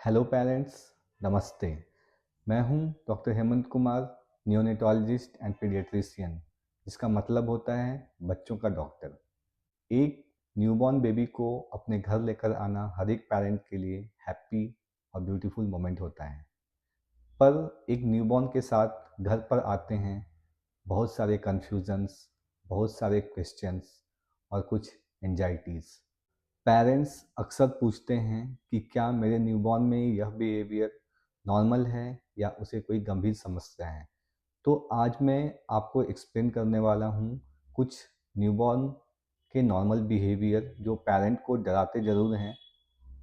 Hello parents, नमस्ते। मैं हूं doctor Hemant Kumar, neonatologist and paediatrician, जिसका मतलब होता है बच्चों का डॉक्टर। एक न्यूबॉर्न बेबी को अपने घर लेकर आना हर एक पेरेंट के लिए हैप्पी और ब्यूटीफुल मोमेंट होता है। पर एक न्यूबॉर्न के साथ घर पर आते हैं बहुत सारे कन्फ्यूजन्स, बहुत सारे क्वेश्चंस और कुछ एंजाइटीज़। पेरेंट्स अक्सर पूछते हैं कि क्या मेरे न्यूबॉर्न में यह बिहेवियर नॉर्मल है या उसे कोई गंभीर समस्या है। तो आज मैं आपको एक्सप्लेन करने वाला हूँ कुछ न्यूबॉर्न के नॉर्मल बिहेवियर जो पेरेंट को डराते ज़रूर हैं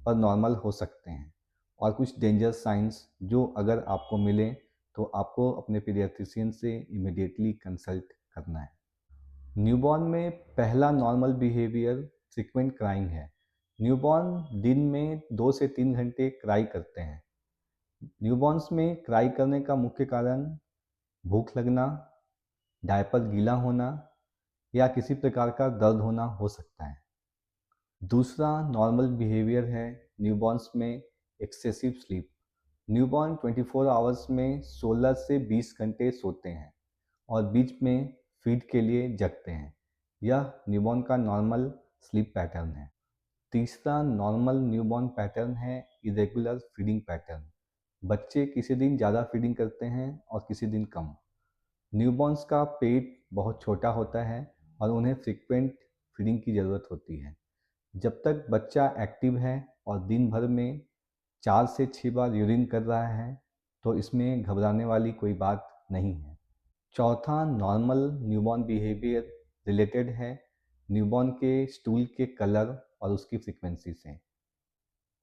पर नॉर्मल हो सकते हैं, और कुछ डेंजर साइंस जो अगर आपको मिले तो आपको अपने पीडियाट्रिशियन से इमिडिएटली कंसल्ट करना है। न्यूबॉर्न में पहला नॉर्मल बिहेवियर फ्रीक्वेंट क्राइंग है। न्यूबॉर्न दिन में 2 से 3 घंटे क्राई करते हैं। न्यूबॉर्न्स में क्राई करने का मुख्य कारण भूख लगना, डायपर गीला होना या किसी प्रकार का दर्द होना हो सकता है। दूसरा नॉर्मल बिहेवियर है न्यूबॉर्न्स में एक्सेसिव स्लीप। न्यूबॉर्न 24 आवर्स में 16 से 20 घंटे सोते हैं और बीच में फीड के लिए जगते हैं। यह न्यूबॉर्न का नॉर्मल स्लीप पैटर्न है। तीसरा नॉर्मल न्यूबॉर्न पैटर्न है इरेगुलर फीडिंग पैटर्न। बच्चे किसी दिन ज़्यादा फीडिंग करते हैं और किसी दिन कम। न्यूबॉर्न्स का पेट बहुत छोटा होता है और उन्हें फ्रीक्वेंट फीडिंग की ज़रूरत होती है। जब तक बच्चा एक्टिव है और दिन भर में 4 से 6 बार यूरिन कर रहा है तो इसमें घबराने वाली कोई बात नहीं है। चौथा नॉर्मल न्यूबॉर्न बिहेवियर रिलेटेड है न्यूबॉर्न के स्टूल के कलर और उसकी फ्रीक्वेंसी से।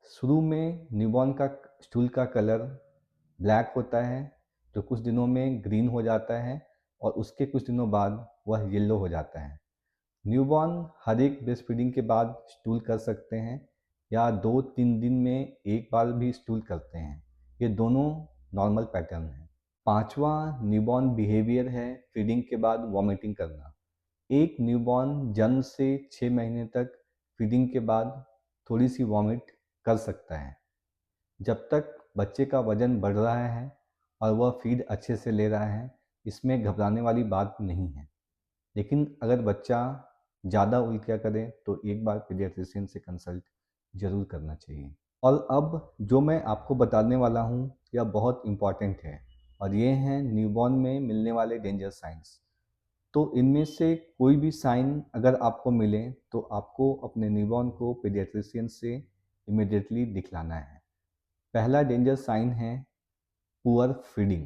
शुरू में न्यूबॉर्न का स्टूल का कलर ब्लैक होता है, जो कुछ दिनों में ग्रीन हो जाता है और उसके कुछ दिनों बाद वह येलो हो जाता है। न्यूबॉर्न हर एक ब्रेस्ट फीडिंग के बाद स्टूल कर सकते हैं या 2-3 दिन में एक बार भी स्टूल करते हैं। ये दोनों नॉर्मल पैटर्न है। पांचवा न्यूबॉर्न बिहेवियर है फीडिंग के बाद वॉमिटिंग करना। एक न्यूबॉर्न जन्म से 6 महीने तक फीडिंग के बाद थोड़ी सी वॉमिट कर सकता है। जब तक बच्चे का वजन बढ़ रहा है और वह फीड अच्छे से ले रहा है, इसमें घबराने वाली बात नहीं है। लेकिन अगर बच्चा ज़्यादा उल्टियाँ करे तो एक बार पीडियाट्रिशियन से कंसल्ट ज़रूर करना चाहिए। और अब जो मैं आपको बताने वाला हूँ यह बहुत इम्पॉर्टेंट है, और ये हैं न्यूबॉर्न में मिलने वाले डेंजर साइंस। तो इनमें से कोई भी साइन अगर आपको मिले तो आपको अपने न्यूबॉर्न को पीडियाट्रिशियन से इमिडिएटली दिखलाना है। पहला डेंजर साइन है पुअर फीडिंग।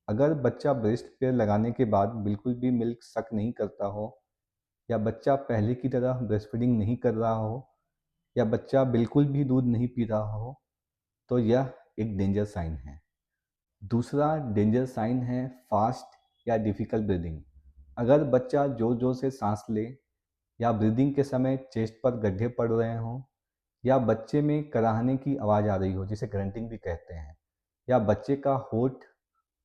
अगर बच्चा ब्रेस्ट पेयर लगाने के बाद बिल्कुल भी मिल्क सक नहीं करता हो, या बच्चा पहले की तरह ब्रेस्ट फीडिंग नहीं कर रहा हो, या बच्चा बिल्कुल भी दूध नहीं पी रहा हो, तो यह एक डेंजर साइन है। दूसरा डेंजर साइन है फास्ट या डिफ़िकल्ट ब्रीदिंग। अगर बच्चा ज़ोर ज़ोर से सांस ले, या ब्रीदिंग के समय चेस्ट पर गड्ढे पड़ रहे हों, या बच्चे में कराहने की आवाज़ आ रही हो जिसे ग्रंटिंग भी कहते हैं, या बच्चे का होंठ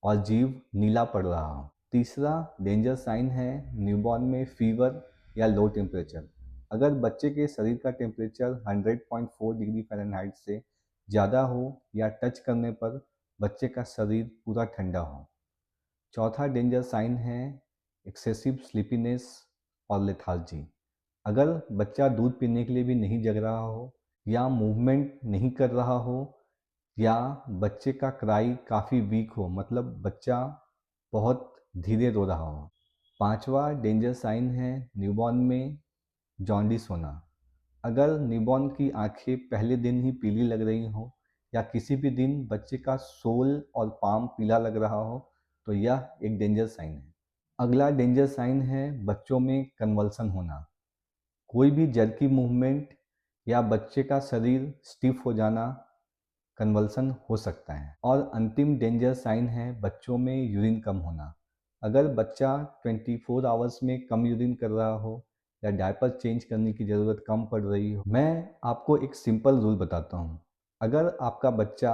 और जीभ नीला पड़ रहा हो। तीसरा डेंजर साइन है न्यूबॉर्न में फीवर या लो टेम्परेचर। अगर बच्चे के शरीर का टेम्परेचर 100.4 डिग्री फ़ारेनहाइट से ज़्यादा हो या टच करने पर बच्चे का शरीर पूरा ठंडा हो। चौथा डेंजर साइन है एक्सेसिव स्लीपीनेस और लेथार्जी। अगर बच्चा दूध पीने के लिए भी नहीं जग रहा हो, या मूवमेंट नहीं कर रहा हो, या बच्चे का क्राई काफ़ी वीक हो, मतलब बच्चा बहुत धीरे रो रहा हो। पांचवा डेंजर साइन है न्यूबॉर्न में जॉन्डिस होना। अगर न्यूबॉर्न की आंखें पहले दिन ही पीली लग रही हो, या किसी भी दिन बच्चे का सोल और पाम पीला लग रहा हो, तो यह एक डेंजर साइन है। अगला डेंजर साइन है बच्चों में कन्वल्सन होना। कोई भी जर्की मूवमेंट या बच्चे का शरीर स्टिफ हो जाना कन्वल्सन हो सकता है। और अंतिम डेंजर साइन है बच्चों में यूरिन कम होना। अगर बच्चा 24 आवर्स में कम यूरिन कर रहा हो, या डायपर चेंज करने की ज़रूरत कम पड़ रही हो। मैं आपको एक सिंपल रूल बताता हूँ। अगर आपका बच्चा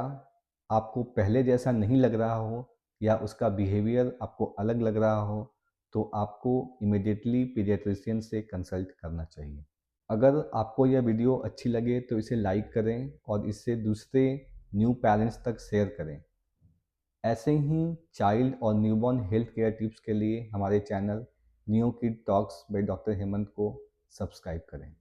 आपको पहले जैसा नहीं लग रहा हो, या उसका बिहेवियर आपको अलग लग रहा हो, तो आपको इमिडिएटली पीडियाट्रिशियन से कंसल्ट करना चाहिए। अगर आपको यह वीडियो अच्छी लगे तो इसे लाइक करें और इससे दूसरे न्यू पेरेंट्स तक शेयर करें। ऐसे ही चाइल्ड और न्यूबॉर्न हेल्थ केयर टिप्स के लिए हमारे channel neo kid talks by doctor Hemant को सब्सक्राइब करें।